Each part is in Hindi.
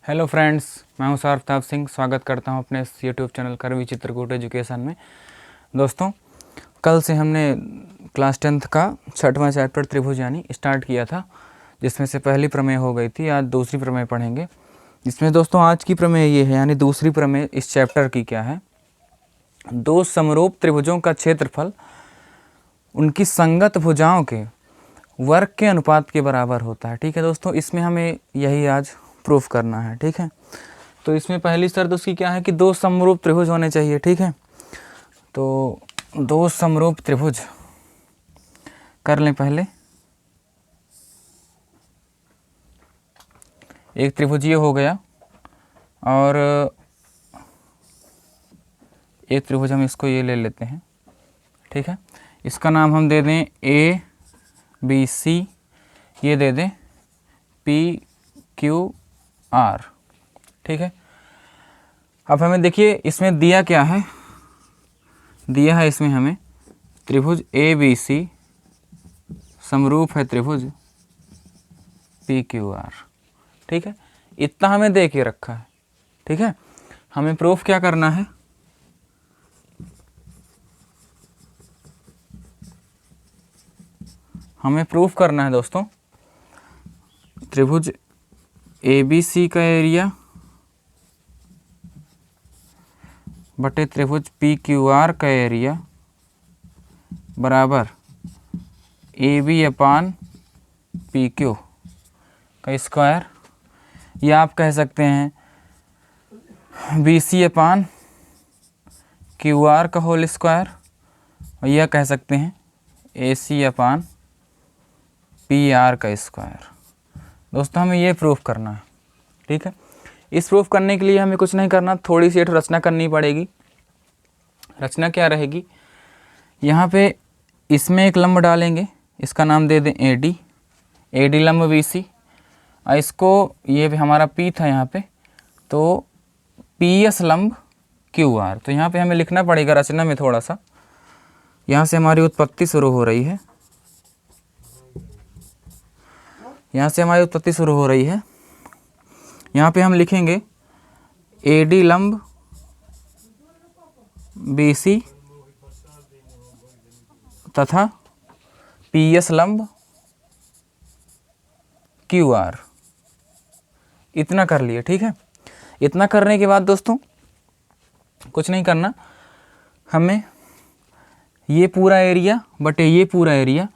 हेलो फ्रेंड्स, मैं हूं सारफ्ताब सिंह। स्वागत करता हूं अपने इस यूट्यूब चैनल करवी चित्रकूट एजुकेशन में। दोस्तों, कल से हमने क्लास 10th का 6वां चैप्टर त्रिभुज यानी स्टार्ट किया था, जिसमें से पहली प्रमेय हो गई थी। आज दूसरी प्रमेय पढ़ेंगे, जिसमें दोस्तों आज की प्रमेय ये है, यानी दूसरी प्रमेय इस चैप्टर की क्या है। दो समरूप त्रिभुजों का क्षेत्रफल उनकी संगत भुजाओं के वर्ग के अनुपात के बराबर होता है। ठीक है दोस्तों, इसमें हमें यही आज प्रूफ करना है। ठीक है, तो इसमें पहली शर्त उसकी क्या है कि दो समरूप त्रिभुज होने चाहिए। ठीक है, तो दो समरूप त्रिभुज कर लें। पहले एक त्रिभुज ये हो गया, और एक त्रिभुज हम इसको ये ले लेते हैं। ठीक है, इसका नाम हम दे दें ए बी सी, ये दे दें पी क्यू आर। ठीक है, अब हमें देखिए इसमें दिया क्या है, दिया है इसमें हमें त्रिभुज ए बी सी समरूप है त्रिभुज पी क्यू आर। ठीक है, इतना हमें दे के रखा है। ठीक है, हमें प्रूफ क्या करना है, हमें प्रूफ करना है दोस्तों त्रिभुज ए बी सी का एरिया बटे त्रिभुज पी क्यू आर का एरिया बराबर A B upon P Q का स्क्वायर, या आप कह सकते हैं B C upon Q R का होल स्क्वायर, और यह कह सकते हैं A C upon P R का स्क्वायर। दोस्तों, हमें ये प्रूफ करना है। ठीक है, इस प्रूफ करने के लिए हमें कुछ नहीं करना, थोड़ी सी रचना करनी पड़ेगी। रचना क्या रहेगी, यहाँ पे इसमें एक लंब डालेंगे, इसका नाम दे दें ए डी, ए डी लंब बी सी, और इसको ये भी हमारा पी था यहाँ पे, तो पी एस लंब क्यू आर। तो यहाँ पे हमें लिखना पड़ेगा रचना में थोड़ा सा, यहाँ से हमारी उत्पत्ति शुरू हो रही है, यहाँ से हमारी उत्पत्ति शुरू हो रही है। यहाँ पे हम लिखेंगे ए डी लंब बी सी तथा पी एस लंब क्यू आर। इतना कर लिए। ठीक है, इतना करने के बाद दोस्तों कुछ नहीं करना, हमें ये पूरा एरिया बटे ये पूरा एरिया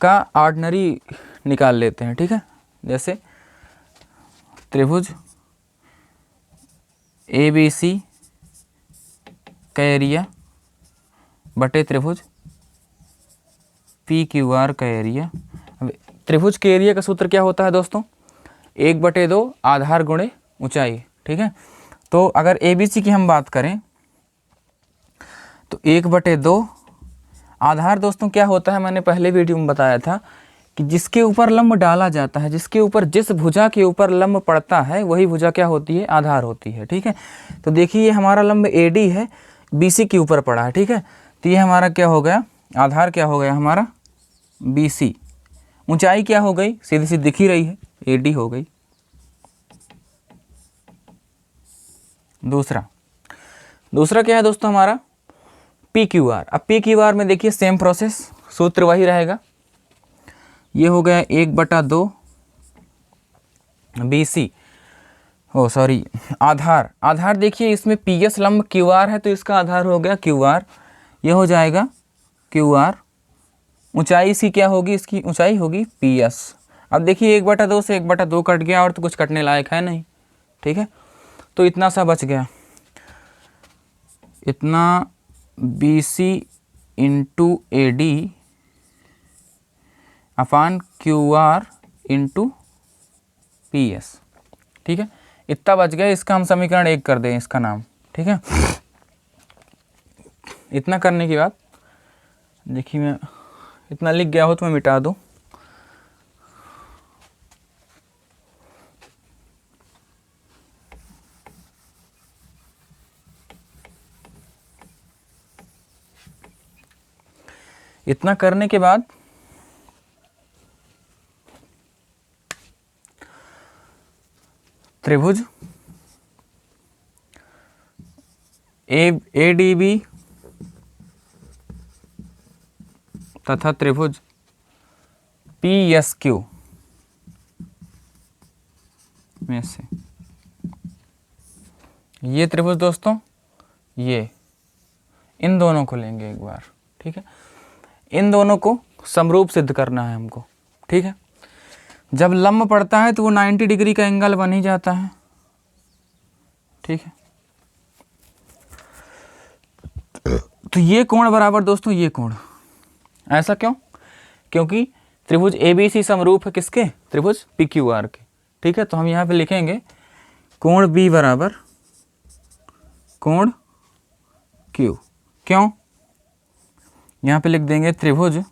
का ऑर्डिनरी निकाल लेते हैं। ठीक है, जैसे त्रिभुज ए बी सी का एरिया बटे त्रिभुज पी क्यू आर का एरिया। अब त्रिभुज के एरिया का सूत्र क्या होता है दोस्तों, 1/2 आधार गुणे ऊंचाई। ठीक है, तो अगर ए बी सी की हम बात करें तो 1/2 आधार दोस्तों क्या होता है, मैंने पहले वीडियो में बताया था कि जिसके ऊपर लंब डाला जाता है, जिसके ऊपर जिस भुजा के ऊपर लंब पड़ता है वही भुजा क्या होती है, आधार होती है। ठीक है, तो देखिए ये हमारा लंब ए डी है, बी सी के ऊपर पड़ा है। ठीक है, तो ये हमारा क्या हो गया, आधार क्या हो गया हमारा बी सी। ऊंचाई क्या हो गई, सीधी सी दिख ही रही है, ए डी हो गई। दूसरा क्या है दोस्तों हमारा पी क्यू आर। अब पी क्यू आर में देखिए सेम प्रोसेस, सूत्र वही रहेगा। ये हो गया 1/2 बी सी, ओ सॉरी आधार देखिए इसमें पी एस लंब क्यू आर है, तो इसका आधार हो गया क्यू आर, ये हो जाएगा क्यू आर। ऊंचाई इसकी क्या होगी, इसकी ऊंचाई होगी पी एस। अब देखिए 1/2 से 1/2 कट गया, और तो कुछ कटने लायक है नहीं। ठीक है, तो इतना सा बच गया, इतना B C into A D upon Q R into P S. ठीक है, इतना बच गया, इसका हम समीकरण 1 कर दें इसका नाम। ठीक है, इतना करने के बाद देखिए मैं इतना लिख गया हो तो मैं मिटा दूँ। इतना करने के बाद त्रिभुज ADB तथा त्रिभुज PSQ में से ये त्रिभुज दोस्तों, ये इन दोनों को लेंगे एक बार, ठीक है। इन दोनों को समरूप सिद्ध करना है हमको, ठीक है। जब लंब पड़ता है तो वो 90 डिग्री का एंगल बन ही जाता है, ठीक है। तो ये कोण बराबर दोस्तों ये कोण, ऐसा क्यों? क्योंकि त्रिभुज ABC समरूप है किसके? त्रिभुज PQR के, ठीक है। तो हम यहाँ पे लिखेंगे कोण B बराबर कोण Q। क्यों? यहाँ पे लिख देंगे त्रिभुज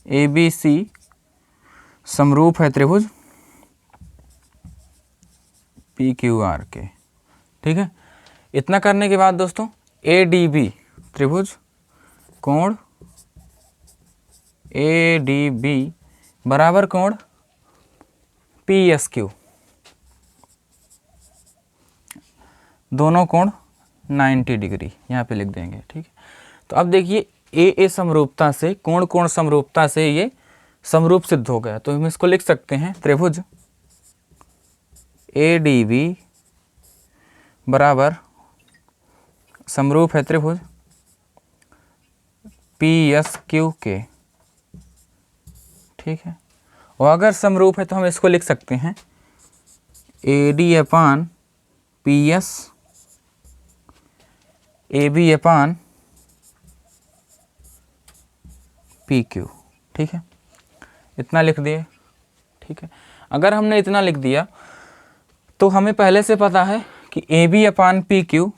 ABC समरूप है त्रिभुज PQR के, ठीक है। इतना करने के बाद दोस्तों ADB त्रिभुज कोण ADB बराबर कोण PSQ, दोनों कोण 90 डिग्री यहाँ पे लिख देंगे, ठीक है। तो अब देखिए AA समरूपता से कोण कोण समरूपता से ये समरूप सिद्ध हो गया, तो हम इसको लिख सकते हैं त्रिभुज ADB बराबर समरूप है त्रिभुज PSQ के, ठीक है। और अगर समरूप है तो हम इसको लिख सकते हैं AD अपान PS AB अपान PQ, ठीक है। इतना लिख दिए, ठीक है। अगर हमने इतना लिख दिया तो हमें पहले से पता है कि AB अपान PQ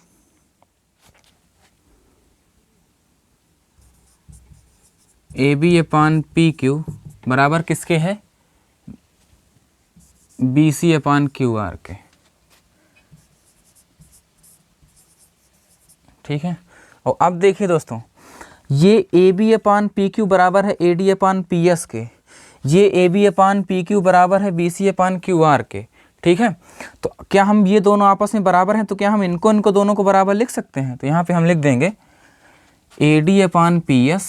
AB अपान PQ बराबर किसके है? BC अपान QR के, ठीक है। और अब देखिए दोस्तों, ये AB अपान PQ बराबर है AD अपान PS के, ये AB अपान PQ बराबर है BC अपान QR के, ठीक है। तो क्या हम ये दोनों आपस में बराबर हैं? तो क्या हम इनको दोनों को बराबर लिख सकते हैं? तो यहाँ पे हम लिख देंगे AD अपान PS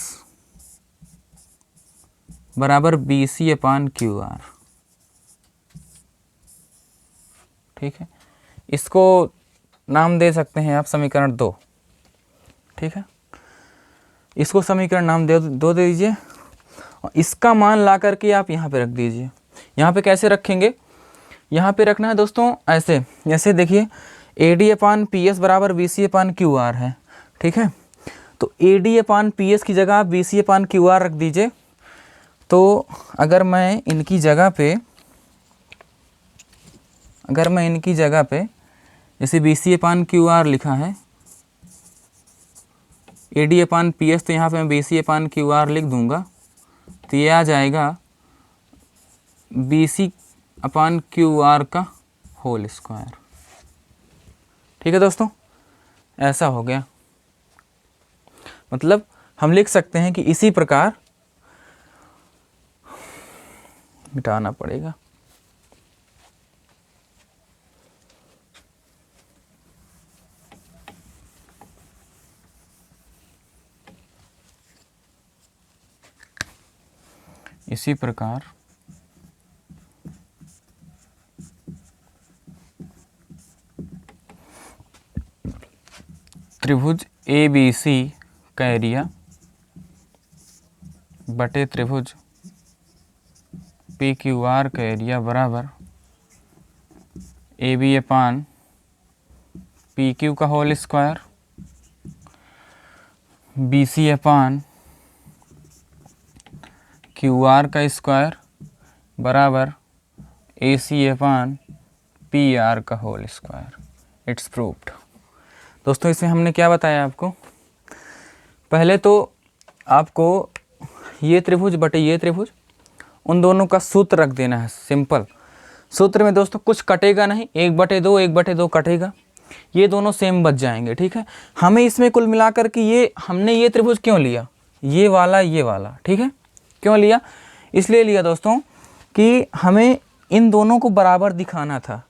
बराबर BC अपान QR, ठीक है। इसको नाम दे सकते हैं आप समीकरण 2, ठीक है। इसको समीकरण नाम दे दीजिए। इसका मान ला करके आप यहाँ पे रख दीजिए। यहाँ पे कैसे रखेंगे? यहाँ पे रखना है दोस्तों ऐसे, जैसे देखिए AD अपान PS बराबर BC अपान QR है, ठीक है। तो AD अपान PS की जगह आप BC अपान QR रख दीजिए। तो अगर मैं इनकी जगह पे जैसे BC अपान QR लिखा है, AD अपान PS, तो यहाँ पे मैं BC अपान QR लिख दूंगा, तो ये आ जाएगा BC अपान QR का होल स्क्वायर, ठीक है दोस्तों। ऐसा हो गया, मतलब हम लिख सकते हैं कि इसी प्रकार, मिटाना पड़ेगा, इसी प्रकार त्रिभुज ABC का एरिया बटे त्रिभुज PQR का एरिया बराबर AB अपान PQ का होल स्क्वायर BC अपान QR का स्क्वायर बराबर AC अपान PR का होल स्क्वायर। It's proved. दोस्तों इसमें हमने क्या बताया आपको? पहले तो आपको ये त्रिभुज बटे ये त्रिभुज, उन दोनों का सूत्र रख देना है। सिंपल सूत्र में दोस्तों कुछ कटेगा नहीं, 1/2 कटेगा, ये दोनों सेम बच जाएंगे, ठीक है। हमें इसमें कुल मिलाकर के हमने ये त्रिभुज क्यों लिया, ये वाला, ठीक है। क्यों लिया? इसलिए लिया दोस्तों कि हमें इन दोनों को बराबर दिखाना था।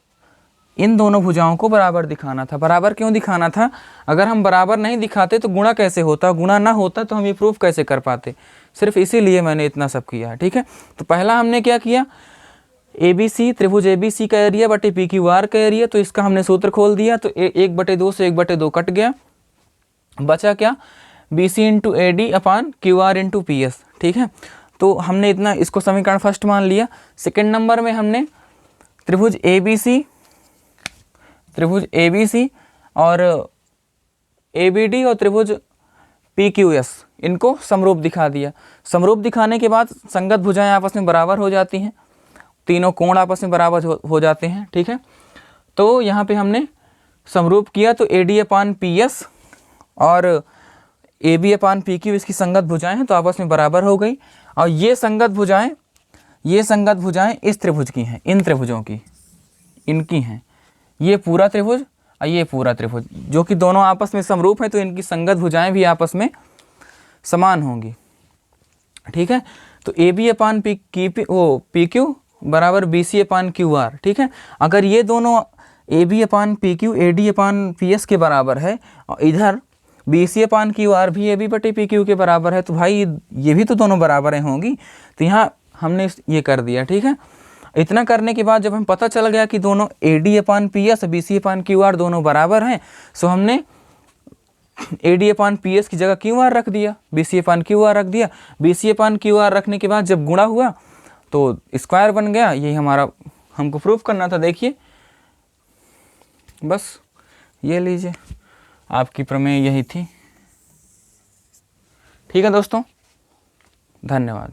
इन दोनों भुजाओं को बराबर दिखाना था। बराबर क्यों दिखाना था? अगर हम बराबर नहीं दिखाते तो गुणा कैसे होता, गुणा ना होता तो हम ये प्रूफ कैसे कर पाते। सिर्फ इसीलिए मैंने इतना सब किया है, ठीक है। तो पहला हमने क्या किया, ABC त्रिभुज ABC का एरिया बटे PQR का एरिया, तो इसका हमने सूत्र खोल दिया। तो 1/2 से 1/2 कट गया, बचा क्या, BC इंटू AD अपान QR इंटू PS, ठीक है। तो हमने इतना इसको समीकरण फर्स्ट मान लिया। सेकंड नंबर में हमने त्रिभुज ABC और ABD और त्रिभुज PQS इनको समरूप दिखा दिया। समरूप दिखाने के बाद संगत भुजाएं आपस में बराबर हो जाती हैं, तीनों कोण आपस में बराबर हो जाते हैं, ठीक है। तो यहाँ पे हमने समरूप किया तो AD अपान PS और AB अपान PQ इसकी संगत भुजाएं हैं तो आपस में बराबर हो गई। और ये संगत भुजाएं इस त्रिभुज की हैं, इन त्रिभुजों की, इनकी हैं। ये पूरा त्रिभुज और ये पूरा त्रिभुज जो कि दोनों आपस में समरूप हैं, तो इनकी संगत भुजाएं भी आपस में समान होंगी, ठीक है। तो AB अपान PQ बराबर BC अपान QR, ठीक है। अगर ये दोनों AB अपान PQ AD अपान PS के बराबर है और इधर BC अपान QR भी AB बटे PQ के बराबर है, तो भाई ये भी तो दोनों बराबर होंगी। तो यहाँ हमने ये कर दिया, ठीक है। इतना करने के बाद जब हम पता चल गया कि दोनों AD अपान PS BC अपान QR दोनों बराबर हैं, सो हमने AD अपान PS की जगह QR रख दिया, BC अपान QR रख दिया। BC अपान QR रखने के बाद जब गुणा हुआ तो स्क्वायर बन गया। यही हमारा हमको प्रूफ करना था। देखिए बस ये लीजिए, आपकी प्रमेय यही थी, ठीक है दोस्तों, धन्यवाद।